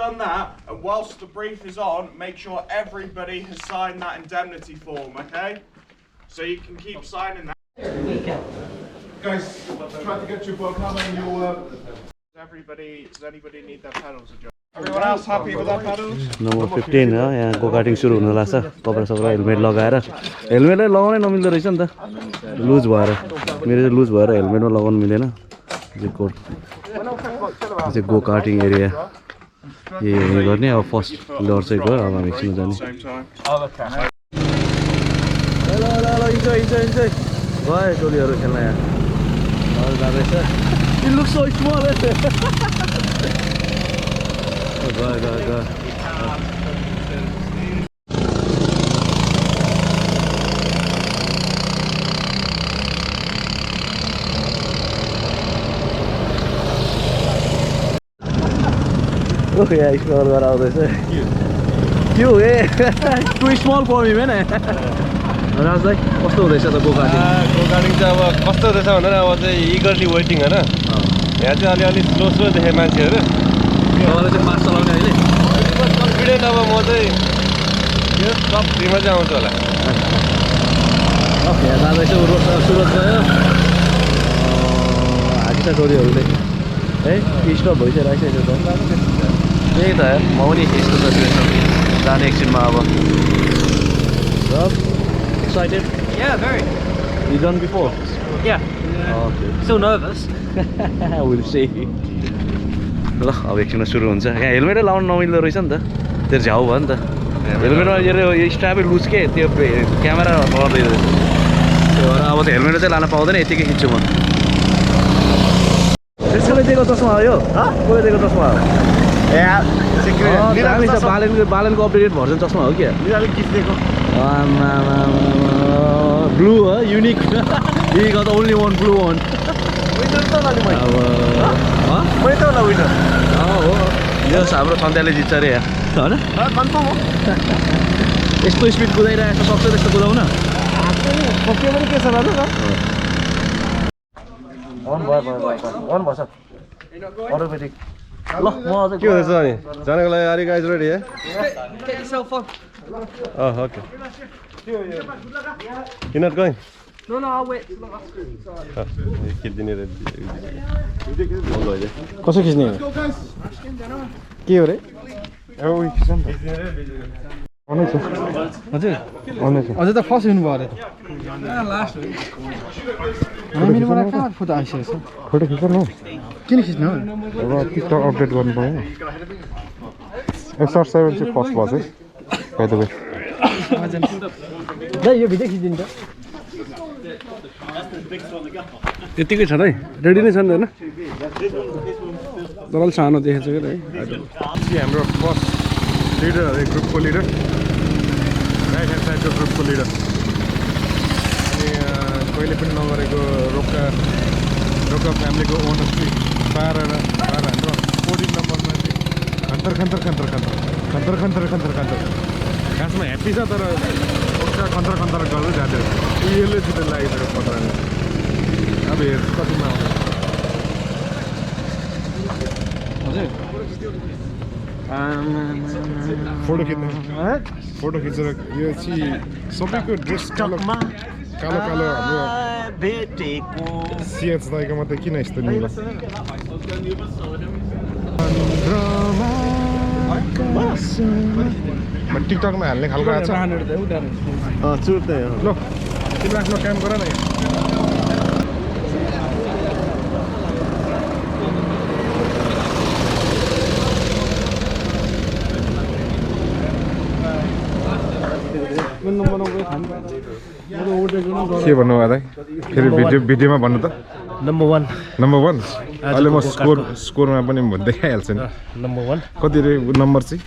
done that, and whilst the brief is on, make sure everybody has signed that indemnity form, okay? So you can keep signing that. Guys, try to get your boat coming. Does anybody need their pedals adjusted? Everyone else happy with their pedals? Number 15 हो यहाँ go-karting सुरु हुन लाग्छ कपडा सपडा helmet लगाएर हेलमेटै लगाउनै नमिल्दो रहेछ नि त लुज भएर मेरो चाहिँ लुज भएर हेलमेटमा लगाउनु मिलेन यो go-karting एरिया यही गर्ने अब फर्स्ट लड चाहिँ गयो अब हामी एकछिन जाने hello hello hello enjoy enjoy enjoy गयो टोलीहरू खेल्न यहाँ जाँदैछ It looks so small, isn't it? Go. Oh yeah, he's going around this. Cute, eh? Too small for me, man. Raj, like, what's the go-karting? Go-karting चाहिँ अब कस्तो रहेछ भनेर अब चाहिँ eagerly waiting हैन यहाँ चाहिँ अलि स्लो देखे मान्छेहरु तपाईले चाहिँ फास्ट चलाउने अहिले कन्फिडेन्ट अब म चाहिँ यो टप 3 मा चाहिँ आउँछु होला ओके जाँदैछ सुरत गयो हाकिसा टोलीहरुले है स्टप भइसकेको छ त्यही त यार म पनि यस्तो सोचिरहेछु जाने एकछिनमा अब excited? Yeah, very. You done before? Yeah. Oh, okay. Still nervous. We'll see. ल अब एकछिनमा सुरु हुन्छ यहाँ हेलमेटै लाउनु नमिल्दो रहेछ नि त त्यो झ्याउ भयो नि त हेलमेटमा यो स्ट्रापै लुज के त्यो क्यामेरा पर्दै रहेछ त्यो भएर अब त हेलमेट चाहिँ लान पाउँदैन यतिकै खिच्छु म त्यसले दिएको चस्मा हो यो कसले दिएको चस्मा हो दामी छ बालनको अपडेटेड भर्जन चस्मा हो क्या blue, unique. We got only one blue one. winner त लाने मैले अब मैले त होला winner यो हाम्रो सन्ध्याले जित्छ रे हैन कन्फर्म हो यस्तो स्पिड कुदाइरहेको सक्छ त्यस्तो कुदाउन पक्कै पनि के छ भन्नु न अन भछ अटोमेटिक ल म अझै के हुँदैछ अनि जानको लागि आर यु गाइज रेडी है Get yourself on. Oh, okay. You're not going? No, I'll wait till the last screen. Sorry. कसो खिच्ने के हो रे अझै त फर्स्ट हुनु भयो अरे लास्ट हो हामीले मलाई कहाँ फोटो आइसकेछ फोटो खिच्नु किन खिच्नु अब टिकटक अपडेट गर्नु पर्यो SR7 चाहिँ फर्स्ट भयो चाहिँ बाइ द वे ल यो भिडियो खिचिदिन्छ यतिकै छ है रेडी नै छ नि हैन तर अलि सानो देखेछ के है हाम्रो फर्स्ट लिडर है ग्रुपको लिडर राइट ह्यान्ड साइडको ग्रुपको लिडर अनि कहिले पनि नगरेको रोका फ्यामिलीको ओनरसिप बाह्र हाम्रो 14 नम्बरमा चाहिँ खन्तर खासमा ह्याप्पी छ तर खन्तर गर्दै जाँदै यसले छिटो लागिसक्यो 15 अब हेर्छु कतिमा आउँछ फोटो खिचेर यो चाहिँ सबैको ड्रेस कालो हाम्रो सिएच दाइको मात्रै किन यस्तो निलो टिकटकमा हाल्ने खालको आएको छ चुर्दै हो ल तिम्रो आफ्नो काम गर न के भन्नु भयो फेरि भिडियोमा भन्नु त नम्बर 1 अहिले म स्कोरमा पनि देखाइहाल्छु नि नम्बर 1 कति रे नम्बर चाहिँ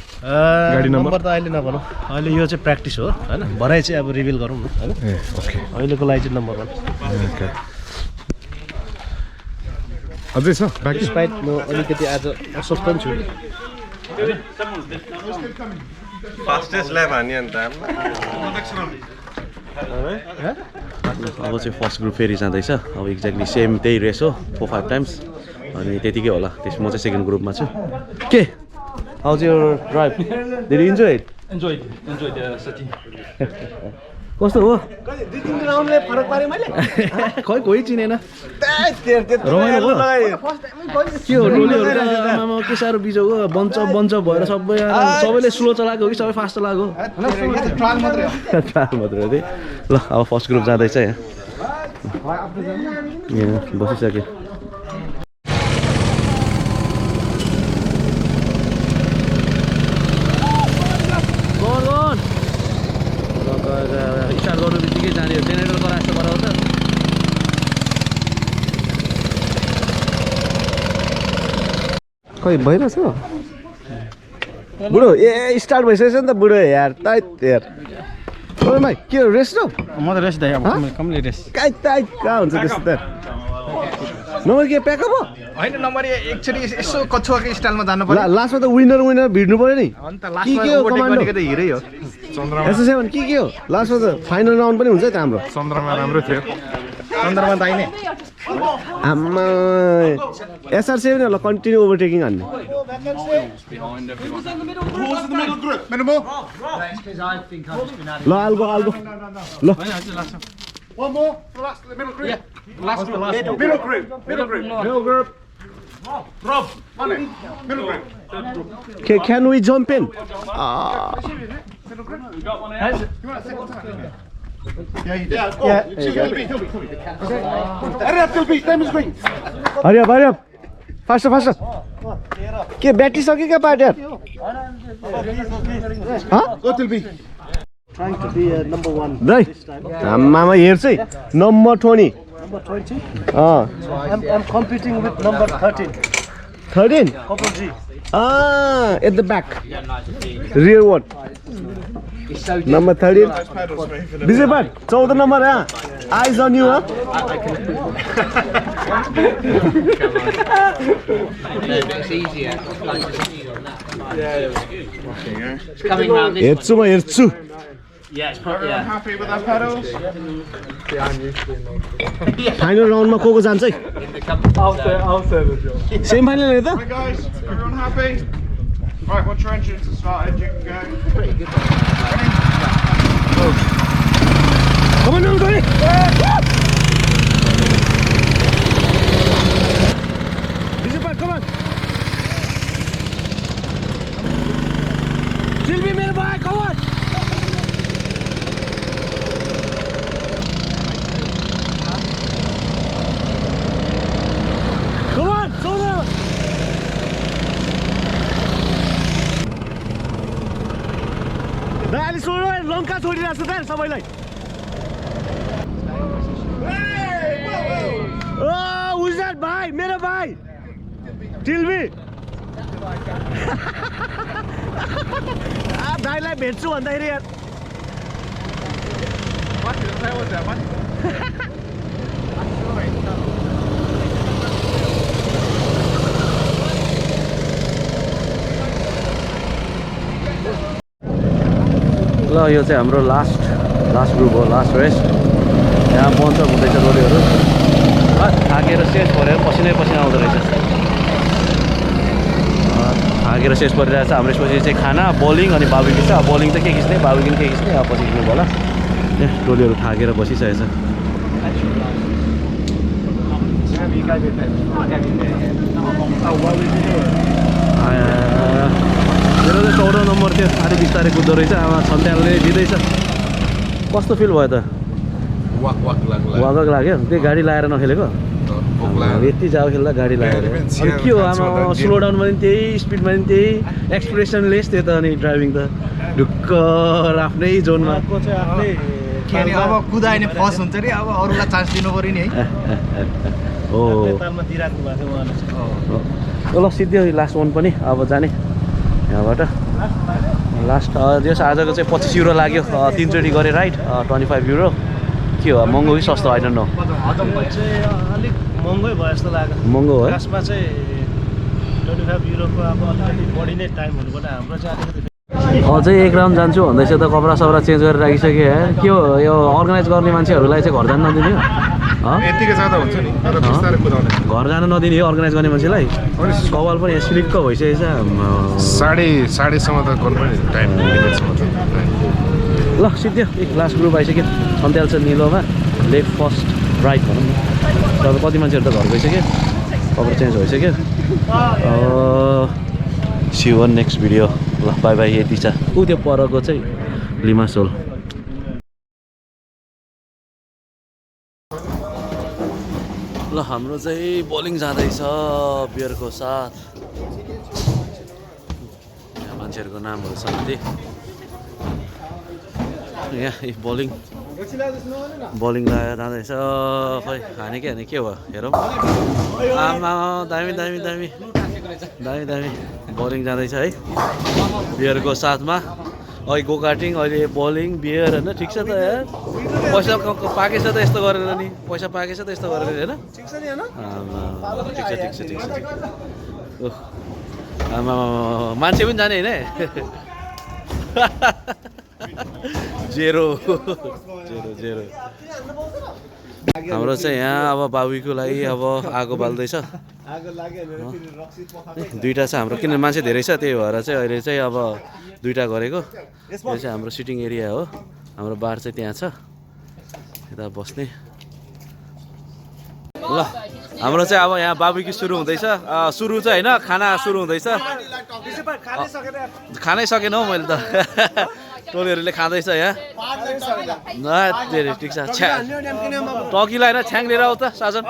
गाडी नम्बर त अहिले नभनौँ अहिले यो चाहिँ प्र्याक्टिस हो हैन भरै चाहिँ अब रिभिल गरौँ न हैन ए ओके अहिलेको लागि चाहिँ नम्बर 1 ओके अझै छ बाँकी स्पाइट म अलिकति आज अस्वस्थ पनि छु फास्टेस्ट ल्याब हानि अन्त अब चाहिँ फर्स्ट ग्रुप फेरि जाँदैछ अब एक्ज्याक्टली सेम त्यही रेस हो 4-5 टाइम्स अनि त्यतिकै होला त्यसमा म चाहिँ सेकेन्ड ग्रुपमा छु के How's your drive? Did you enjoy it? Enjoyed the city. कस्तो हो? दुई तिन राउन्डले फरक पारे मैले खै कोही चिनेन रमाइलो भयो के हो टोलीहरू त आमामा के साह्रो बिजो हो बन्छ भएर सबैले स्लो चलाएको हो कि सबै फास्ट चलाएको हो ट्रायल मात्रै हो त्यही ल अब फर्स्ट ग्रुप जाँदैछ यहाँ बसिसक्यो स्टार्ट गर्नु बित्तिकै जाने हो जेनेरेटर कराएर जस्तो गराउँछ खै भइरहेछ बुढो ए स्टार्ट भइसकेछ नि त बुढो यार ताइत यार भाइ के हो रेस्ट हो म त रेस्ट दाइ अब कम्प्लिट रेस्ट कहाँ हुन्छ त्यस्तो त नम्बर के प्याकअप हो होइन नम्बर एकचोटि यसो कछुवाको स्टाइलमा जानु पर्यो लास्टमा त विनर भिड्नु पर्यो नि अन्त लास्टमा ओभरटेक गरेको त हिरै हो एसएस7 के हो लास्टमा त फाइनल राउन्ड पनि हुन्छ त हाम्रो चन्द्रमा राम्रो थियो चन्द्रमा दाइने आम्मा SR7 ल कन्टिन्यू ओभरटेकिङ हान्ने ल आल्गो ल One more. Last middle group. Yeah. Last group. Middle group. Middle group. Rob. Money. Middle group. Can we jump in? Middle group. You got one out. You want a second time? Yeah, you did. Yeah. Hurry up, Tilby. Name is green. Hurry up. Faster. के battery सक्यो क्या part यार Go Tilby. Trying to be number 1 दाइ this time. आम्मामा हेर्छ है number 20 Number 20. अँ So I'm competing with number 13. 13 Couple G. at the back rear one number 13 Vijay Bhatt 14 number eyes on you It's easier. It's coming round this हेर्छु म हेर्छु Yeah, it's probably, Everyone happy with our pedals? Final राउन्डमा को जान्छ है semi final हो त Right guys, everyone happy? Right, once your engines are started, you can go. Pretty good. Come on, number 20 Vijay Bhatt, come on Silvi मेरो भाइ come on Come on, Sona! दाइले सोड्नु लङ्का छोडिरहेको छ त सबैलाई उज्जर भाइ मेरो भाइ टिल्बी दाइलाई भेट्छु भन्दाखेरि यार ल यो चाहिँ हाम्रो लास्ट ग्रुप हो लास्ट रेस यहाँ पञ्च हुँदैछ रोडीहरू थाकेर शेष परेर पसिनै आउँदो रहेछ थाकेर शेष परिरहेको छ हाम्रो यसपछि चाहिँ खाना बलिङ अनि बाबुकिन छ बलिङ चाहिँ के खिच्ने बाबुकिन के खिच्ने अब पछि खिच्नु होला टोलीहरू थाकेर बसिसकेको छ मेरो चाहिँ 14 नम्बर थियो आधी बिस्तारै कुद्दो रहेछ आमा छन्त्यालले दिँदैछ कस्तो फिल भयो त वाक लाग्यो त्यही गाडी लगाएर नखेलेको यति जाऊ खेल्दा गाडी लगाएर अनि के हो आमा स्लो डाउनमा पनि त्यही स्पिडमा पनि त्यही एक्सप्रेसनलेस थियो त अनि ड्राइभिङ त ढुक्क आफ्नै जोनमा अब कुदायो भने फर्स्ट हुन्छ नि अब अरूलाई चान्स दिनु पर्यो नि है हो ल सिद्धि लास्ट वान पनि अब जाने यहाँबाट लास्ट जस आजको चाहिँ 25 युरो लाग्यो 3 चोटि गरेँ राइड 25 युरो के हो महँगो कि सस्तो होइन न अलिक महँगै भयो जस्तो लाग्यो महँगो हो खासमा चाहिँ 25 युरोको अब अलिकति बढी नै टाइम हुनुपर्ने हाम्रो चाहिँ अलिकति अझै एक राउन्ड जान्छु भन्दैछ त कपडा सपडा चेन्ज गरेर राखिसक्यो यार के हो यो अर्गनाइज गर्ने मान्छेहरूलाई चाहिँ घर जान नदिने हो यतिकै जाँदा हुन्छ नि तर बिस्तारै कुदाउने घर जान नदिने हो अर्गनाइज गर्ने मान्छेलाई कपाल पनि यहाँ सिलिक्क भइसकेछ साढेसम्म त गर्नुपर्ने टाइम लिमिटसम्म त ल सिद्धि एक लास्ट ग्रुप आइसक्यो अन्त्याल्छ निलोमा लेफ्ट फर्स्ट राइट भनौँ न तपाईँ कति मान्छेहरू त घर गइसक्यो कपडा चेन्ज भइसक्यो सी वान नेक्स्ट भिडियो ल बाई बाई यति छ ऊ त्यो परको चाहिँ लिमासोल ल हाम्रो चाहिँ बोलिङ जाँदैछ बियरको साथ यहाँ मान्छेहरूको नामहरू साथै यहाँ बोलिङ लगाएर जाँदैछ खै खाने के भयो हेरौँ आमा दामी दामी दामी दामी दामी बोलिङ जाँदैछ है बियरको साथमा अहिले गो कार्टिङ अहिले बोलिङ बियर होइन ठिक छ त यार पैसा पाकेछ त यस्तो गरेर नि पैसा पाकेछ त यस्तो गरेर होइन ठिक छ आमा मान्छे पनि जाने होइन जेरो हाम्रो चाहिँ यहाँ अब बाबुको लागि अब आगो बाल्दैछ दुईवटा छ हाम्रो किन मान्छे धेरै छ त्यही भएर चाहिँ अहिले चाहिँ अब दुईवटा गरेको यो चाहिँ हाम्रो सिटिङ एरिया हो हाम्रो बार चाहिँ त्यहाँ छ यता बस्ने ल हाम्रो चाहिँ अब यहाँ बाबुकी सुरु हुँदैछ सुरु चाहिँ होइन खाना सुरु हुँदैछ खानै सकेन हौ मैले त टोलीहरूले खाँदैछ यहाँ ठिक छ टकीलाई होइन छ्याङ लिएर आऊ त साजन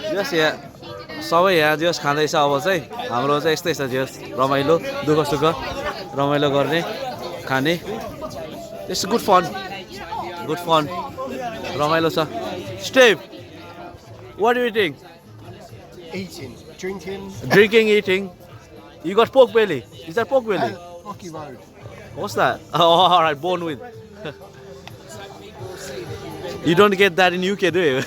जस यहाँ सबै यहाँ जस खाँदैछ अब चाहिँ हाम्रो चाहिँ यस्तै छ जस रमाइलो दुःख सुख रमाइलो गर्ने खाने इट्स गुड फन रमाइलो छ step what are you eating? Drinking, eating. You got pork belly. Is that pork belly? Rocky Road. What's that? Oh, all right, born with. You don't get that in UK, do you?